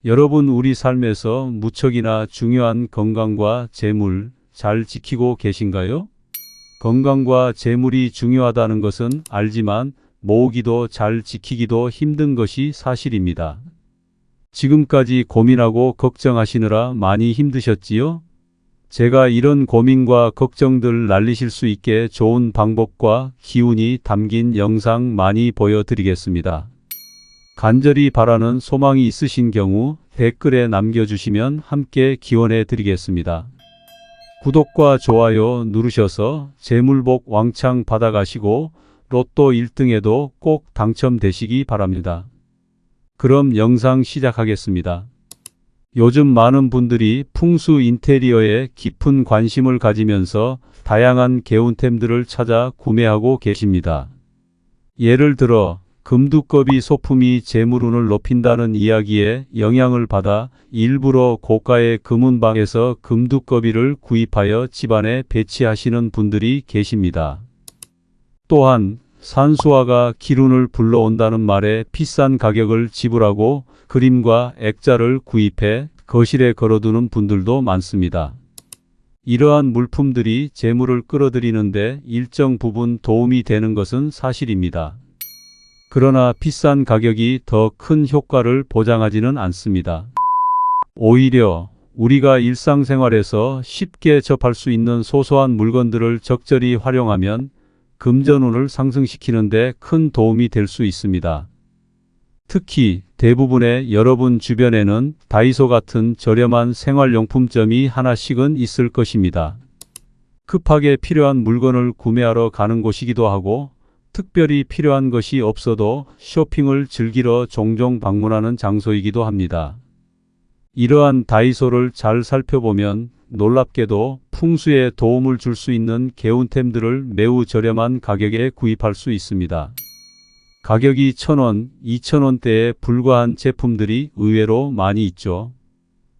여러분, 우리 삶에서 무척이나 중요한 건강과 재물 잘 지키고 계신가요? 건강과 재물이 중요하다는 것은 알지만 모으기도 잘 지키기도 힘든 것이 사실입니다. 지금까지 고민하고 걱정하시느라 많이 힘드셨지요? 제가 이런 고민과 걱정들 날리실 수 있게 좋은 방법과 기운이 담긴 영상 많이 보여드리겠습니다. 간절히 바라는 소망이 있으신 경우 댓글에 남겨주시면 함께 기원해 드리겠습니다. 구독과 좋아요 누르셔서 재물복 왕창 받아가시고 로또 1등에도 꼭 당첨되시기 바랍니다. 그럼 영상 시작하겠습니다. 요즘 많은 분들이 풍수 인테리어에 깊은 관심을 가지면서 다양한 개운템들을 찾아 구매하고 계십니다. 예를 들어 금두꺼비 소품이 재물운을 높인다는 이야기에 영향을 받아 일부러 고가의 금운방에서 금두꺼비를 구입하여 집안에 배치하시는 분들이 계십니다. 또한 산수화가 기운을 불러온다는 말에 비싼 가격을 지불하고 그림과 액자를 구입해 거실에 걸어두는 분들도 많습니다. 이러한 물품들이 재물을 끌어들이는데 일정 부분 도움이 되는 것은 사실입니다. 그러나 비싼 가격이 더 큰 효과를 보장하지는 않습니다. 오히려 우리가 일상생활에서 쉽게 접할 수 있는 소소한 물건들을 적절히 활용하면 금전운을 상승시키는 데 큰 도움이 될 수 있습니다. 특히 대부분의 여러분 주변에는 다이소 같은 저렴한 생활용품점이 하나씩은 있을 것입니다. 급하게 필요한 물건을 구매하러 가는 곳이기도 하고 특별히 필요한 것이 없어도 쇼핑을 즐기러 종종 방문하는 장소이기도 합니다. 이러한 다이소를 잘 살펴보면 놀랍게도 풍수에 도움을 줄 수 있는 개운템들을 매우 저렴한 가격에 구입할 수 있습니다. 가격이 1,000원, 2,000원대에 불과한 제품들이 의외로 많이 있죠.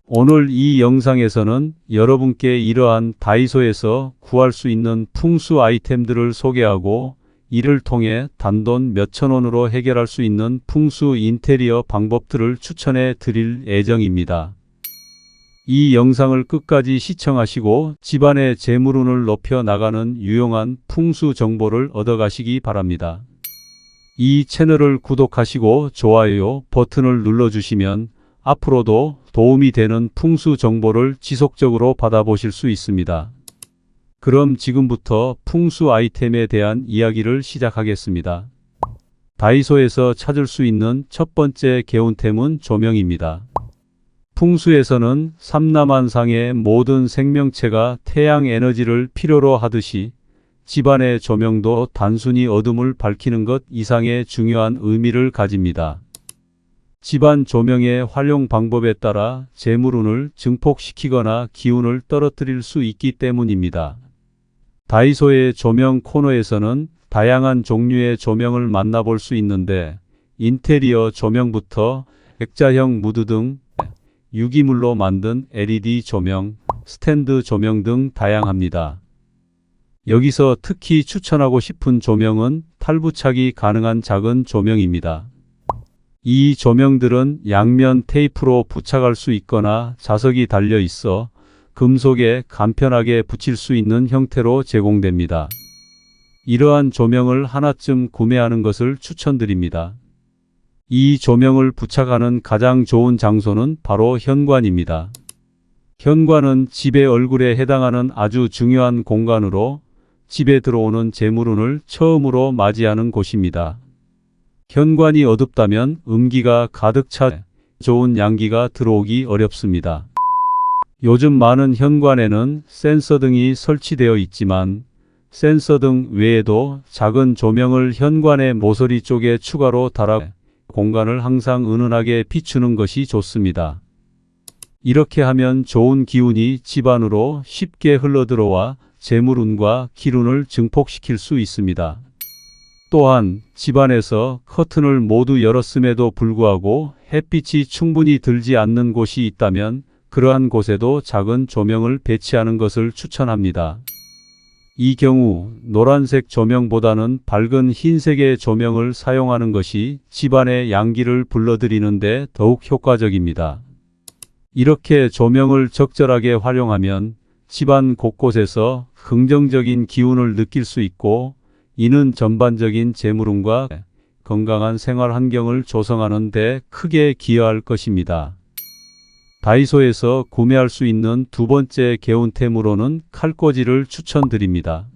오늘 이 영상에서는 여러분께 이러한 다이소에서 구할 수 있는 풍수 아이템들을 소개하고 이를 통해 단돈 몇천 원으로 해결할 수 있는 풍수 인테리어 방법들을 추천해 드릴 예정입니다. 이 영상을 끝까지 시청하시고 집안의 재물운을 높여 나가는 유용한 풍수 정보를 얻어가시기 바랍니다. 이 채널을 구독하시고 좋아요 버튼을 눌러주시면 앞으로도 도움이 되는 풍수 정보를 지속적으로 받아보실 수 있습니다. 그럼 지금부터 풍수 아이템에 대한 이야기를 시작하겠습니다. 다이소에서 찾을 수 있는 첫 번째 개운템은 조명입니다. 풍수에서는 삼라만상의 모든 생명체가 태양 에너지를 필요로 하듯이 집안의 조명도 단순히 어둠을 밝히는 것 이상의 중요한 의미를 가집니다. 집안 조명의 활용 방법에 따라 재물운을 증폭시키거나 기운을 떨어뜨릴 수 있기 때문입니다. 다이소의 조명 코너에서는 다양한 종류의 조명을 만나볼 수 있는데 인테리어 조명부터 액자형 무드 등 유기물로 만든 LED 조명, 스탠드 조명 등 다양합니다. 여기서 특히 추천하고 싶은 조명은 탈부착이 가능한 작은 조명입니다. 이 조명들은 양면 테이프로 부착할 수 있거나 자석이 달려 있어 금속에 간편하게 붙일 수 있는 형태로 제공됩니다. 이러한 조명을 하나쯤 구매하는 것을 추천드립니다. 이 조명을 부착하는 가장 좋은 장소는 바로 현관입니다. 현관은 집의 얼굴에 해당하는 아주 중요한 공간으로 집에 들어오는 재물운을 처음으로 맞이하는 곳입니다. 현관이 어둡다면 음기가 가득 차 좋은 양기가 들어오기 어렵습니다. 요즘 많은 현관에는 센서 등이 설치되어 있지만 센서 등 외에도 작은 조명을 현관의 모서리 쪽에 추가로 달아 공간을 항상 은은하게 비추는 것이 좋습니다. 이렇게 하면 좋은 기운이 집 안으로 쉽게 흘러들어와 재물운과 기운을 증폭시킬 수 있습니다. 또한 집안에서 커튼을 모두 열었음에도 불구하고 햇빛이 충분히 들지 않는 곳이 있다면 그러한 곳에도 작은 조명을 배치하는 것을 추천합니다. 이 경우 노란색 조명보다는 밝은 흰색의 조명을 사용하는 것이 집안의 양기를 불러들이는 데 더욱 효과적입니다. 이렇게 조명을 적절하게 활용하면 집안 곳곳에서 긍정적인 기운을 느낄 수 있고, 이는 전반적인 재물운과 건강한 생활 환경을 조성하는 데 크게 기여할 것입니다. 다이소에서 구매할 수 있는 두 번째 개운템으로는 칼꽂이를 추천드립니다.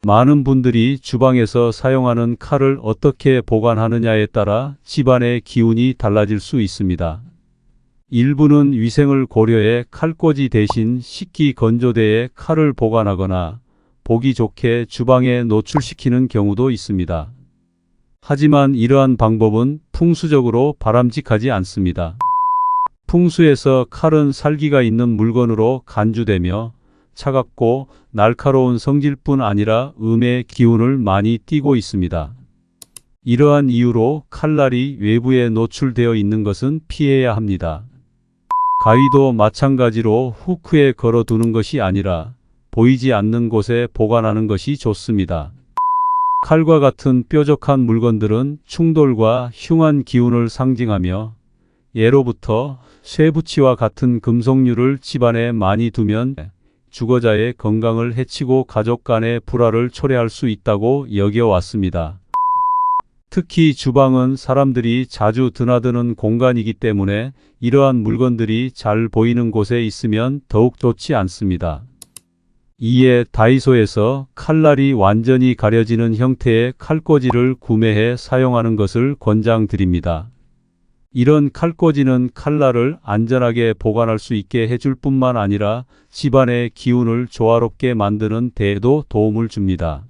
많은 분들이 주방에서 사용하는 칼을 어떻게 보관하느냐에 따라 집안의 기운이 달라질 수 있습니다. 일부는 위생을 고려해 칼꽂이 대신 식기 건조대에 칼을 보관하거나 보기 좋게 주방에 노출시키는 경우도 있습니다. 하지만 이러한 방법은 풍수적으로 바람직하지 않습니다. 풍수에서 칼은 살기가 있는 물건으로 간주되며 차갑고 날카로운 성질뿐 아니라 음의 기운을 많이 띠고 있습니다. 이러한 이유로 칼날이 외부에 노출되어 있는 것은 피해야 합니다. 가위도 마찬가지로 후크에 걸어두는 것이 아니라 보이지 않는 곳에 보관하는 것이 좋습니다. 칼과 같은 뾰족한 물건들은 충돌과 흉한 기운을 상징하며, 예로부터 쇠붙이와 같은 금속류를 집안에 많이 두면 주거자의 건강을 해치고 가족 간의 불화를 초래할 수 있다고 여겨왔습니다. 특히 주방은 사람들이 자주 드나드는 공간이기 때문에 이러한 물건들이 잘 보이는 곳에 있으면 더욱 좋지 않습니다. 이에 다이소에서 칼날이 완전히 가려지는 형태의 칼꽂이를 구매해 사용하는 것을 권장드립니다. 이런 칼꽂이는 칼날을 안전하게 보관할 수 있게 해줄 뿐만 아니라 집안의 기운을 조화롭게 만드는 데에도 도움을 줍니다.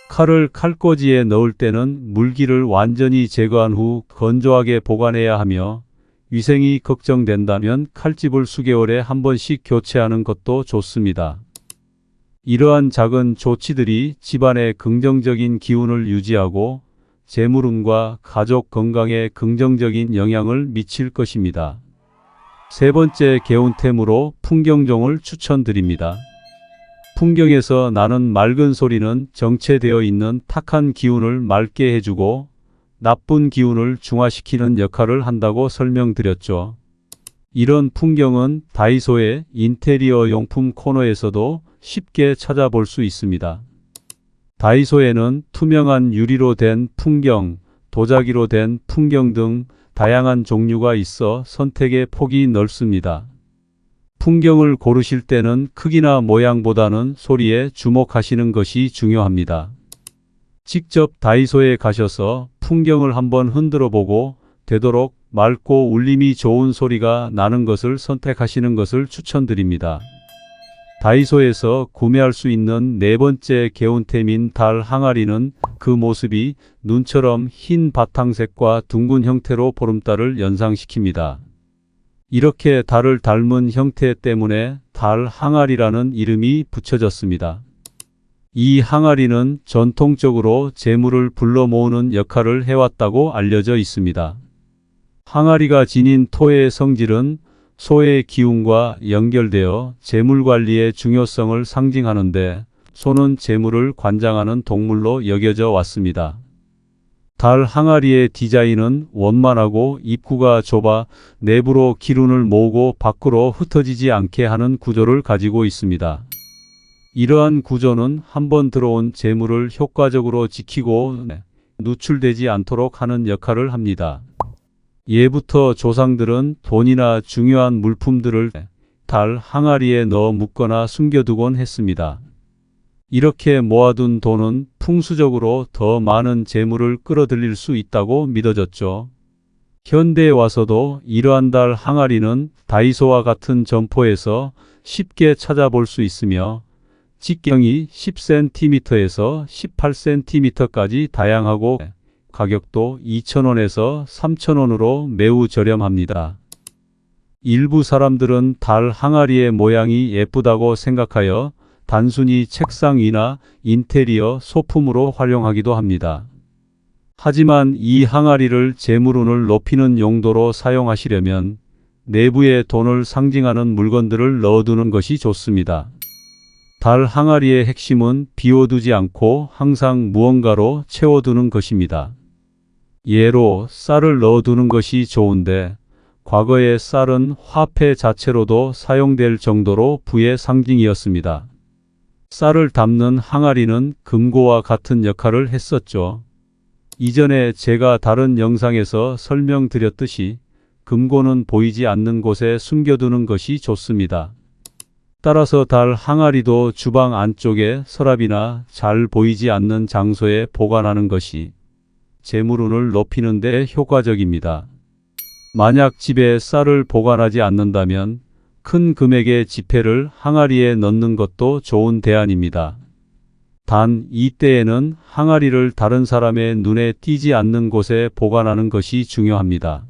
칼을 칼꽂이에 넣을 때는 물기를 완전히 제거한 후 건조하게 보관해야 하며, 위생이 걱정된다면 칼집을 수개월에 한 번씩 교체하는 것도 좋습니다. 이러한 작은 조치들이 집안의 긍정적인 기운을 유지하고 재물운과 가족 건강에 긍정적인 영향을 미칠 것입니다. 세 번째 개운템으로 풍경종을 추천드립니다. 풍경에서 나는 맑은 소리는 정체되어 있는 탁한 기운을 맑게 해주고 나쁜 기운을 중화시키는 역할을 한다고 설명드렸죠. 이런 풍경은 다이소의 인테리어 용품 코너에서도 쉽게 찾아볼 수 있습니다. 다이소에는 투명한 유리로 된 풍경, 도자기로 된 풍경 등 다양한 종류가 있어 선택의 폭이 넓습니다. 풍경을 고르실 때는 크기나 모양보다는 소리에 주목하시는 것이 중요합니다. 직접 다이소에 가셔서 풍경을 한번 흔들어 보고 되도록 맑고 울림이 좋은 소리가 나는 것을 선택하시는 것을 추천드립니다. 다이소에서 구매할 수 있는 네 번째 개운템인 달 항아리는 그 모습이 눈처럼 흰 바탕색과 둥근 형태로 보름달을 연상시킵니다. 이렇게 달을 닮은 형태 때문에 달 항아리라는 이름이 붙여졌습니다. 이 항아리는 전통적으로 재물을 불러 모으는 역할을 해왔다고 알려져 있습니다. 항아리가 지닌 토의 성질은 소의 기운과 연결되어 재물 관리의 중요성을 상징하는데, 소는 재물을 관장하는 동물로 여겨져 왔습니다. 달 항아리의 디자인은 원만하고 입구가 좁아 내부로 기운을 모으고 밖으로 흩어지지 않게 하는 구조를 가지고 있습니다. 이러한 구조는 한번 들어온 재물을 효과적으로 지키고 누출되지 않도록 하는 역할을 합니다. 예부터 조상들은 돈이나 중요한 물품들을 달 항아리에 넣어 묻거나 숨겨두곤 했습니다. 이렇게 모아둔 돈은 풍수적으로 더 많은 재물을 끌어들일 수 있다고 믿어졌죠. 현대에 와서도 이러한 달 항아리는 다이소와 같은 점포에서 쉽게 찾아볼 수 있으며, 직경이 10cm에서 18cm까지 다양하고 가격도 2,000원에서 3,000원으로 매우 저렴합니다. 일부 사람들은 달 항아리의 모양이 예쁘다고 생각하여 단순히 책상 위나 인테리어 소품으로 활용하기도 합니다. 하지만 이 항아리를 재물운을 높이는 용도로 사용하시려면 내부에 돈을 상징하는 물건들을 넣어두는 것이 좋습니다. 달 항아리의 핵심은 비워두지 않고 항상 무언가로 채워두는 것입니다. 예로 쌀을 넣어두는 것이 좋은데, 과거의 쌀은 화폐 자체로도 사용될 정도로 부의 상징이었습니다. 쌀을 담는 항아리는 금고와 같은 역할을 했었죠. 이전에 제가 다른 영상에서 설명드렸듯이 금고는 보이지 않는 곳에 숨겨두는 것이 좋습니다. 따라서 달 항아리도 주방 안쪽에 서랍이나 잘 보이지 않는 장소에 보관하는 것이 재물운을 높이는 데 효과적입니다. 만약 집에 쌀을 보관하지 않는다면 큰 금액의 지폐를 항아리에 넣는 것도 좋은 대안입니다. 단 이때에는 항아리를 다른 사람의 눈에 띄지 않는 곳에 보관하는 것이 중요합니다.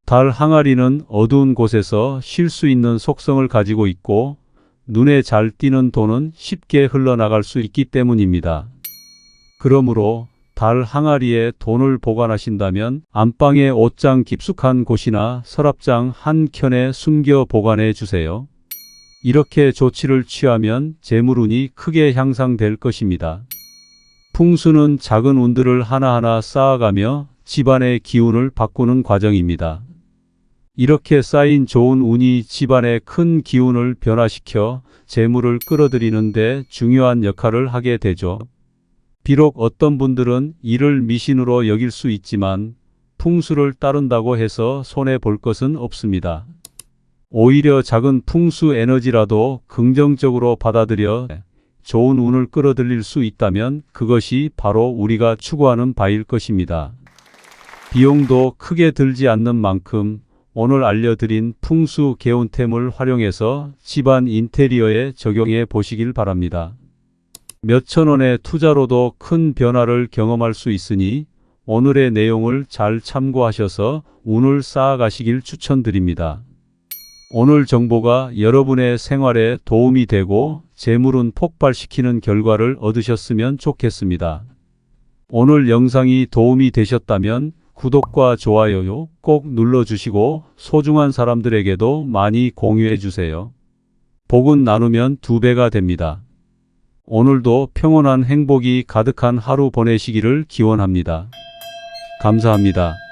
달 항아리는 어두운 곳에서 쉴 수 있는 속성을 가지고 있고 눈에 잘 띄는 돈은 쉽게 흘러나갈 수 있기 때문입니다. 그러므로 달 항아리에 돈을 보관하신다면 안방의 옷장 깊숙한 곳이나 서랍장 한 켠에 숨겨 보관해 주세요. 이렇게 조치를 취하면 재물운이 크게 향상될 것입니다. 풍수는 작은 운들을 하나하나 쌓아가며 집안의 기운을 바꾸는 과정입니다. 이렇게 쌓인 좋은 운이 집안의 큰 기운을 변화시켜 재물을 끌어들이는 데 중요한 역할을 하게 되죠. 비록 어떤 분들은 이를 미신으로 여길 수 있지만 풍수를 따른다고 해서 손해볼 것은 없습니다. 오히려 작은 풍수 에너지라도 긍정적으로 받아들여 좋은 운을 끌어들일 수 있다면 그것이 바로 우리가 추구하는 바일 것입니다. 비용도 크게 들지 않는 만큼 오늘 알려드린 풍수 개운템을 활용해서 집안 인테리어에 적용해 보시길 바랍니다. 몇천 원의 투자로도 큰 변화를 경험할 수 있으니 오늘의 내용을 잘 참고하셔서 운을 쌓아가시길 추천드립니다. 오늘 정보가 여러분의 생활에 도움이 되고 재물운 폭발시키는 결과를 얻으셨으면 좋겠습니다. 오늘 영상이 도움이 되셨다면 구독과 좋아요 꼭 눌러주시고 소중한 사람들에게도 많이 공유해 주세요. 복은 나누면 2배가 됩니다. 오늘도 평온한 행복이 가득한 하루 보내시기를 기원합니다. 감사합니다.